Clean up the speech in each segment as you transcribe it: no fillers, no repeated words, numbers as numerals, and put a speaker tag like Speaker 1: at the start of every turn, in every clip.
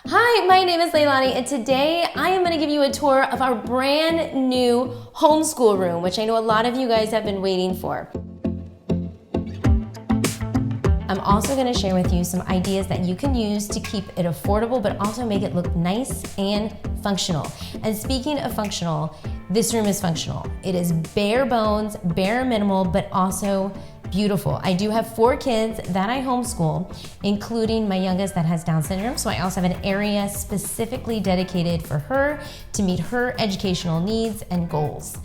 Speaker 1: Hi, my name is Leilani, and today I am going to give you a tour of our brand new homeschool room, which I know a lot of you guys have been waiting for. I'm also going to share with you some ideas that you can use to keep it affordable, but also make it look nice and functional. And speaking of functional, this room is functional. It is bare bones, bare minimal, but also beautiful. I do have 4 kids that I homeschool, including my youngest that has Down syndrome. So I also have an area specifically dedicated for her to meet her educational needs and goals.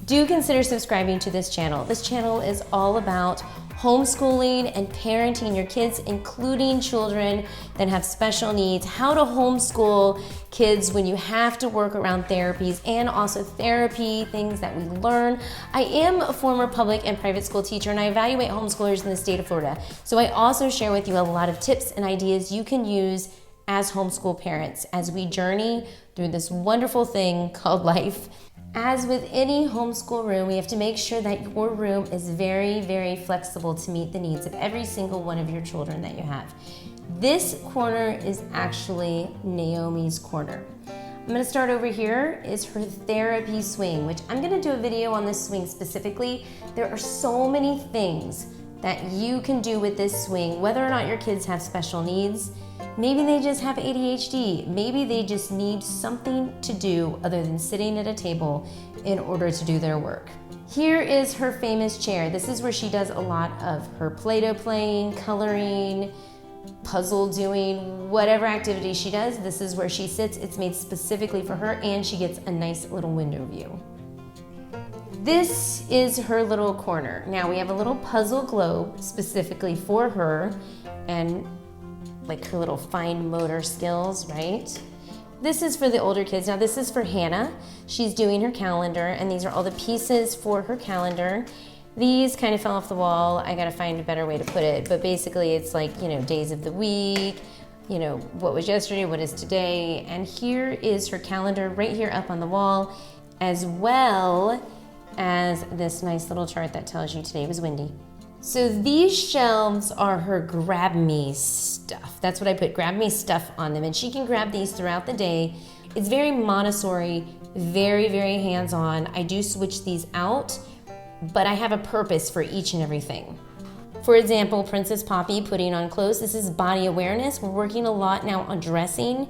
Speaker 1: Do consider subscribing to this channel. This channel is all about homeschooling and parenting your kids, including children that have special needs, how to homeschool kids when you have to work around therapies, and also therapy, things that we learn. I am a former public and private school teacher, and I evaluate homeschoolers in the state of Florida. So I also share with you a lot of tips and ideas you can use as homeschool parents as we journey through this wonderful thing called life. As with any homeschool room, we have to make sure that your room is very, very flexible to meet the needs of every single one of your children that you have. This corner is actually Naomi's corner. I'm gonna start over here is her therapy swing, which I'm gonna do a video on this swing specifically. There are so many things that you can do with this swing, whether or not your kids have special needs. Maybe they just have ADHD. Maybe they just need something to do other than sitting at a table in order to do their work. Here is her famous chair. This is where she does a lot of her Play-Doh playing, coloring, puzzle doing, whatever activity she does. This is where she sits. It's made specifically for her, and she gets a nice little window view. This is her little corner. Now we have a little puzzle globe specifically for her and like her little fine motor skills, right? This is for the older kids. Now this is for Hannah. She's doing her calendar, and these are all the pieces for her calendar. These kind of fell off the wall. I gotta find a better way to put it, but basically it's like, days of the week, what was yesterday, what is today, and here is her calendar right here up on the wall, as well as this nice little chart that tells you today was windy. So these shelves are her grab me stuff. That's what I put, grab me stuff on them, and she can grab these throughout the day. It's very Montessori, very, very hands-on. I do switch these out, but I have a purpose for each and everything. For example, Princess Poppy putting on clothes. This is body awareness. We're working a lot now on dressing,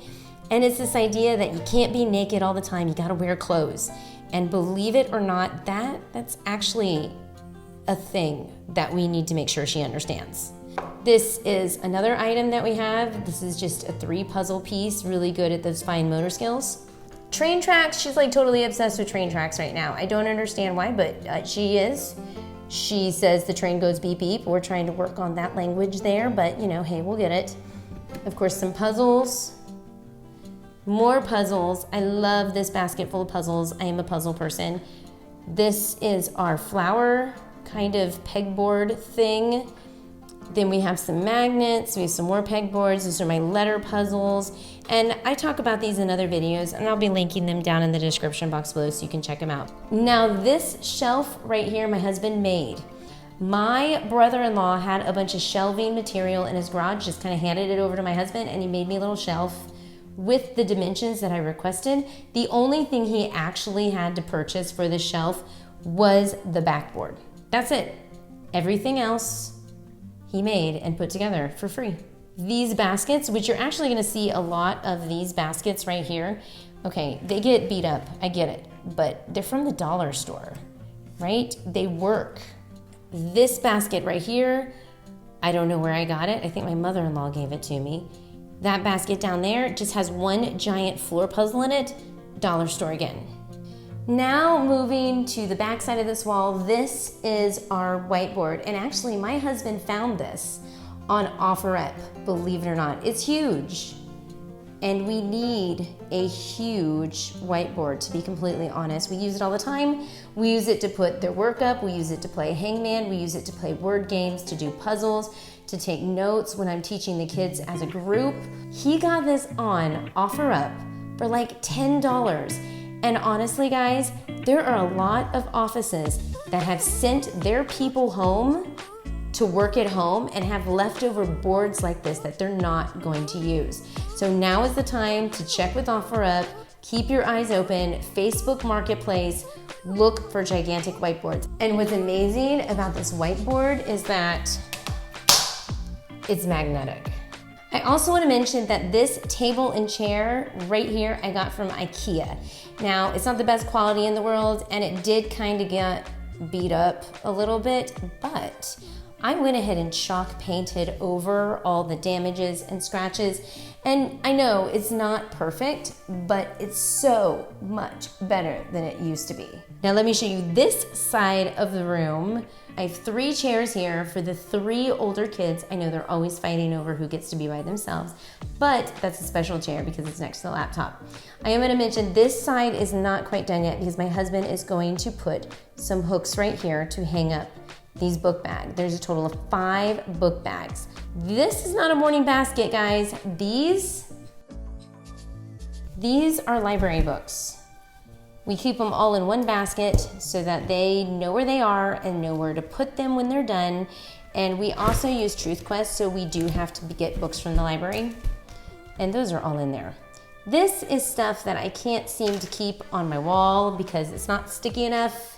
Speaker 1: and it's this idea that you can't be naked all the time. You gotta wear clothes. And believe it or not, that's actually a thing that we need to make sure she understands. This is another item that we have. This is just a 3 puzzle piece, really good at those fine motor skills. Train tracks, she's like totally obsessed with train tracks right now. I don't understand why, but she is. She says the train goes beep beep. We're trying to work on that language there, but hey, we'll get it. Of course, some puzzles. More puzzles. I love this basket full of puzzles. I am a puzzle person. This is our flower kind of pegboard thing. Then we have some magnets, we have some more pegboards. These are my letter puzzles. And I talk about these in other videos, and I'll be linking them down in the description box below so you can check them out. Now this shelf right here, my husband made. My brother-in-law had a bunch of shelving material in his garage, just kind of handed it over to my husband, and he made me a little shelf with the dimensions that I requested. The only thing he actually had to purchase for this shelf was the backboard. That's it. Everything else he made and put together for free. These baskets, which you're actually gonna see a lot of these baskets right here. Okay, they get beat up, I get it, but they're from the dollar store, right? They work. This basket right here, I don't know where I got it. I think my mother-in-law gave it to me. That basket down there just has one giant floor puzzle in it, dollar store again. Now moving to the back side of this wall, this is our whiteboard. And actually my husband found this on OfferUp, believe it or not. It's huge. And we need a huge whiteboard, to be completely honest. We use it all the time. We use it to put their work up. We use it to play hangman. We use it to play word games, to do puzzles, to take notes when I'm teaching the kids as a group. He got this on OfferUp for like $10. And honestly, guys, there are a lot of offices that have sent their people home to work at home and have leftover boards like this that they're not going to use. So So now is the time to check with OfferUp, keep your eyes open, Facebook Marketplace, look for gigantic whiteboards. And what's amazing about this whiteboard is that it's magnetic. I also want to mention that this table and chair right here I got from IKEA. Now, it's not the best quality in the world, and it did kind of get beat up a little bit, but I went ahead and chalk painted over all the damages and scratches. And I know it's not perfect, but it's so much better than it used to be. Now let me show you this side of the room. I have 3 chairs here for the 3 older kids. I know they're always fighting over who gets to be by themselves, but that's a special chair because it's next to the laptop. I am gonna mention this side is not quite done yet because my husband is going to put some hooks right here to hang up these book bags. There's a total of 5 book bags. This is not a morning basket, guys. These are library books. We keep them all in one basket so that they know where they are and know where to put them when they're done. And we also use TruthQuest, so we do have to get books from the library. And those are all in there. This is stuff that I can't seem to keep on my wall because it's not sticky enough.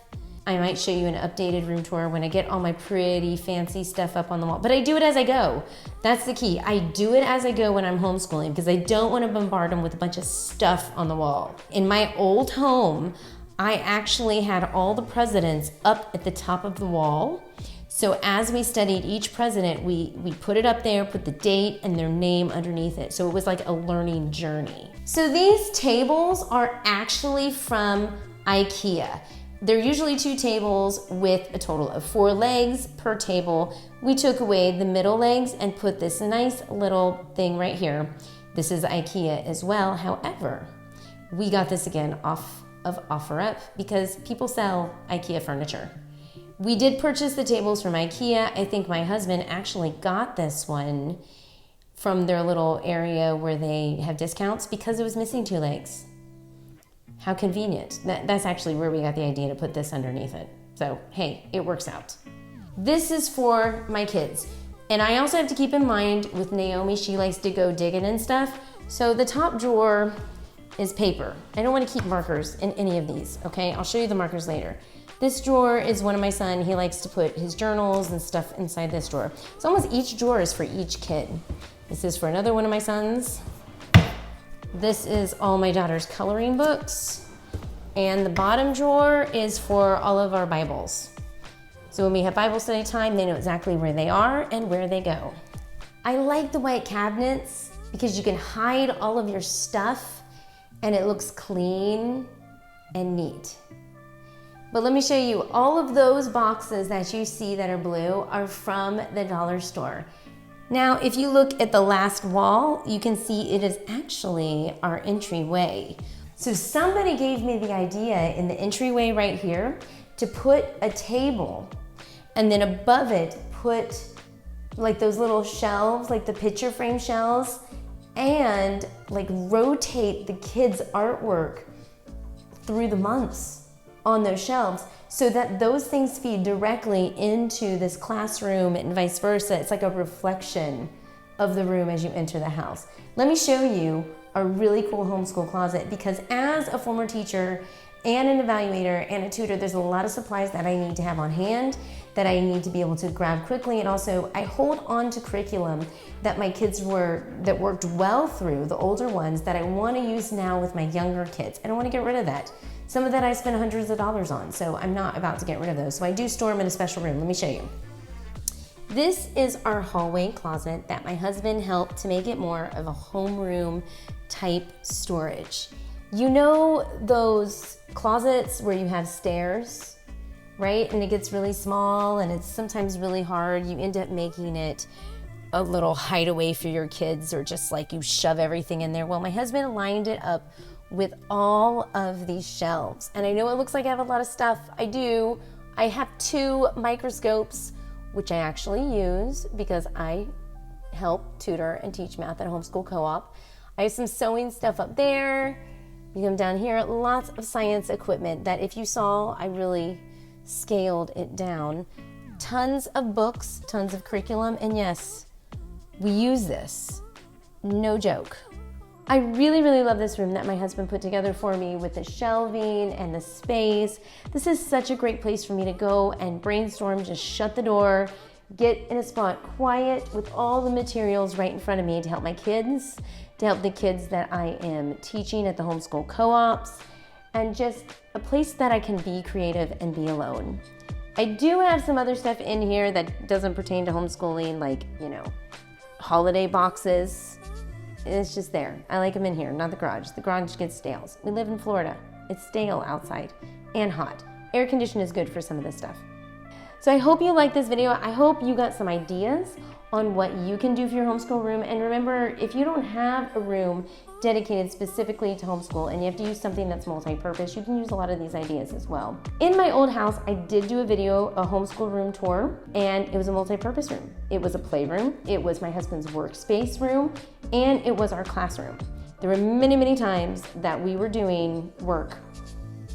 Speaker 1: I might show you an updated room tour when I get all my pretty fancy stuff up on the wall, but I do it as I go. That's the key. I do it as I go when I'm homeschooling because I don't want to bombard them with a bunch of stuff on the wall. In my old home, I actually had all the presidents up at the top of the wall. So as we studied each president, we put it up there, put the date and their name underneath it. So it was like a learning journey. So these tables are actually from IKEA. They're usually 2 tables with a total of 4 legs per table. We took away the middle legs and put this nice little thing right here. This is IKEA as well. However, we got this again off of OfferUp because people sell IKEA furniture. We did purchase the tables from IKEA. I think my husband actually got this one from their little area where they have discounts because it was missing 2 legs. How convenient. That's actually where we got the idea to put this underneath it. So, hey, it works out. This is for my kids. And I also have to keep in mind with Naomi, she likes to go digging and stuff. So the top drawer is paper. I don't want to keep markers in any of these, okay? I'll show you the markers later. This drawer is one of my son. He likes to put his journals and stuff inside this drawer. So almost each drawer is for each kid. This is for another one of my sons. This is all my daughter's coloring books. And the bottom drawer is for all of our Bibles. So when we have Bible study time, they know exactly where they are and where they go. I like the white cabinets because you can hide all of your stuff and it looks clean and neat. But let me show you, all of those boxes that you see that are blue are from the dollar store. Now, if you look at the last wall, you can see it is actually our entryway. So somebody gave me the idea in the entryway right here to put a table and then above it put like those little shelves, like the picture frame shelves, and like rotate the kids' artwork through the months on those shelves so that those things feed directly into this classroom and vice versa. It's like a reflection of the room as you enter the house. Let me show you a really cool homeschool closet because as a former teacher and an evaluator and a tutor, there's a lot of supplies that I need to have on hand that I need to be able to grab quickly. And also I hold on to curriculum that my kids that worked well through, the older ones, that I want to use now with my younger kids. I don't want to get rid of that. Some of that I spent hundreds of dollars on, so I'm not about to get rid of those. So I do store them in a special room. Let me show you. This is our hallway closet that my husband helped to make it more of a homeroom type storage. You know those closets where you have stairs, right? And it gets really small and it's sometimes really hard. You end up making it a little hideaway for your kids or just like you shove everything in there. Well, my husband lined it up with all of these shelves. And I know it looks like I have a lot of stuff. I do. I have 2 microscopes, which I actually use because I help tutor and teach math at Homeschool Co-op. I have some sewing stuff up there. You come down here, lots of science equipment that if you saw, I really scaled it down. Tons of books, tons of curriculum, and yes, we use this. No joke. I really, really love this room that my husband put together for me with the shelving and the space. This is such a great place for me to go and brainstorm, just shut the door, get in a spot quiet with all the materials right in front of me to help my kids, to help the kids that I am teaching at the homeschool co-ops, and just a place that I can be creative and be alone. I do have some other stuff in here that doesn't pertain to homeschooling, like, you know, holiday boxes. It's just there. I like them in here, not the garage. The garage gets stale. We live in Florida. It's stale outside and hot. Air conditioning is good for some of this stuff. So I hope you liked this video. I hope you got some ideas on what you can do for your homeschool room. And remember, if you don't have a room dedicated specifically to homeschool and you have to use something that's multi-purpose, you can use a lot of these ideas as well. In my old house, I did do a video, a homeschool room tour, and it was a multi-purpose room. It was a playroom, it was my husband's workspace room, and it was our classroom. There were many, many times that we were doing work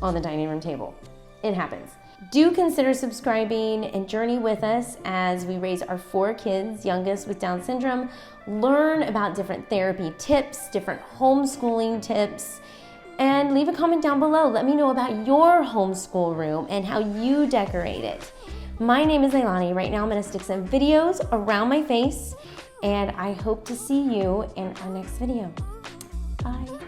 Speaker 1: on the dining room table. It happens. Do consider subscribing and journey with us as we raise our 4 kids, youngest with Down syndrome, learn about different therapy tips, different homeschooling tips, and leave a comment down below. Let me know about your homeschool room and how you decorate it. My name is Leilani. Right now I'm gonna stick some videos around my face, and I hope to see you in our next video. Bye.